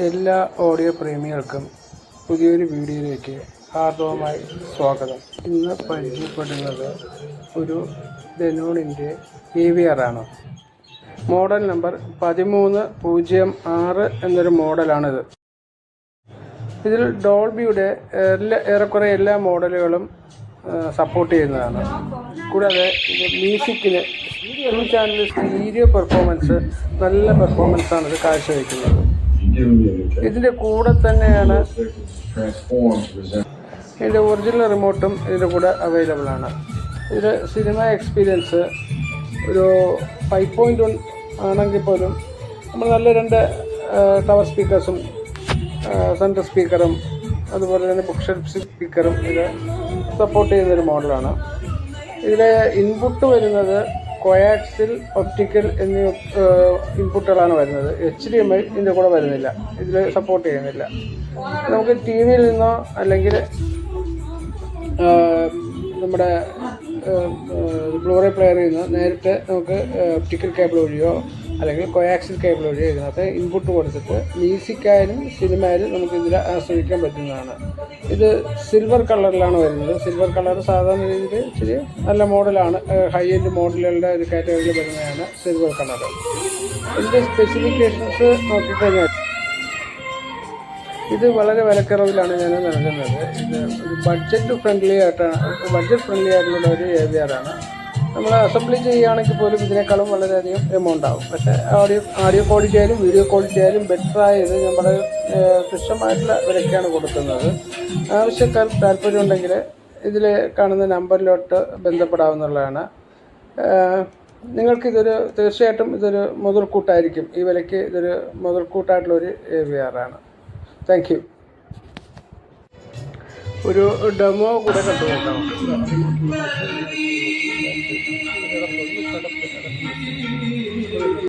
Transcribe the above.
എല്ലാ ഓഡിയോ പ്രേമികൾക്കും പുതിയൊരു വീഡിയോയിലേക്ക് ഹാർദവമായി സ്വാഗതം. ഇന്ന് പരിചയപ്പെടുന്നത് ഒരു ഡെനോണിൻ്റെ AVR ആണ്. മോഡൽ നമ്പർ 1306 എന്നൊരു മോഡലാണിത്. ഇതിൽ ഡോൾബിയുടെ ഏറെക്കുറെ എല്ലാ മോഡലുകളും സപ്പോർട്ട് ചെയ്യുന്നതാണ്. കൂടാതെ ഇത് മ്യൂസിക്കിന് 2 ചാനൽ സ്റ്റീരിയോ പെർഫോമൻസ്, നല്ല പെർഫോമൻസാണ് ഇത് കാഴ്ചവെക്കുന്നത്. ഇതിൻ്റെ കൂടെ തന്നെയാണ് ഇതിൻ്റെ ഒറിജിനൽ റിമോട്ടും ഇതിൻ്റെ കൂടെ അവൈലബിൾ ആണ്. ഇതിൽ സിനിമ എക്സ്പീരിയൻസ് ഒരു 5.1 ആണെങ്കിൽ പോലും നമ്മൾ നല്ല 2 ടവർ സ്പീക്കേഴ്സും സെൻറ്റർ സ്പീക്കറും അതുപോലെ തന്നെ ബുക്ക് ഷെൽഫ് സ്പീക്കറും ഇത് സപ്പോർട്ട് ചെയ്യുന്നൊരു മോഡലാണ്. ഇതിലെ ഇൻപുട്ട് വരുന്നത് കോയാക്സിൽ, ഒപ്റ്റിക്കൽ എന്നീ ഇൻപുട്ടുകളാണ് വരുന്നത്. HDMI ഇതിൻ്റെ കൂടെ വരുന്നില്ല, ഇതിൽ സപ്പോർട്ട് ചെയ്യുന്നില്ല. നമുക്ക് TV യിൽ നിന്നോ അല്ലെങ്കിൽ നമ്മുടെ ബ്ലൂറേ പ്ലെയറിൽ നിന്ന് നേരിട്ട് നമുക്ക് ഒപ്റ്റിക്കൽ കേബിൾ വഴിയോ അല്ലെങ്കിൽ കോയാക്സിൽ കേബിൾ വഴിയോ ഇതിനകത്ത് ഇൻപുട്ട് കൊടുത്തിട്ട് മ്യൂസിക്കായാലും സിനിമയായാലും നമുക്ക് ഇതിൽ ആസ്വദിക്കാൻ പറ്റുന്നതാണ്. ഇത് സിൽവർ കളറിലാണ് വരുന്നത്. സിൽവർ കളർ സാധാരണ രീതിയിൽ ഇച്ചിരി നല്ല മോഡലാണ്. ഹൈ എൻഡ് മോഡലുകളുടെ ഒരു കാറ്റഗറിയിൽ വരുന്നതാണ് സിൽവർ കളർ. ഇതിൻ്റെ സ്പെസിഫിക്കേഷൻസ് നോക്കിക്കഴിഞ്ഞാൽ ഇത് വളരെ വിലക്കുറവിലാണ് ഞാൻ നൽകുന്നത്. ഇത് ഒരു ബഡ്ജറ്റ് ഫ്രണ്ട്ലി ആയിട്ടുള്ള ഒരു AVR ആണ്. നമ്മൾ അസംബ്ലി ചെയ്യുകയാണെങ്കിൽ പോലും ഇതിനേക്കാളും വളരെയധികം എമൗണ്ട് ആവും. പക്ഷേ ഓഡിയോ ക്വാളിറ്റി ആയാലും വീഡിയോ ക്വാളിറ്റി ആയാലും ബെറ്ററായത് നമ്മൾ തുച്ഛമായിട്ടുള്ള വിലയ്ക്കാണ് കൊടുക്കുന്നത്. ആവശ്യക്കാർ താല്പര്യമുണ്ടെങ്കിൽ ഇതിൽ കാണുന്ന നമ്പറിലോട്ട് ബന്ധപ്പെടാവുന്നതാണ്. തീർച്ചയായിട്ടും ഇതൊരു മുതൽക്കൂട്ടായിരിക്കും. ഈ വിലയ്ക്ക് ഇതൊരു മുതൽക്കൂട്ടായിട്ടുള്ളൊരു AVR ആണ്. Thank you. ഒരു ഡെമോ കൂടെ കണ്ടു നോക്കാം.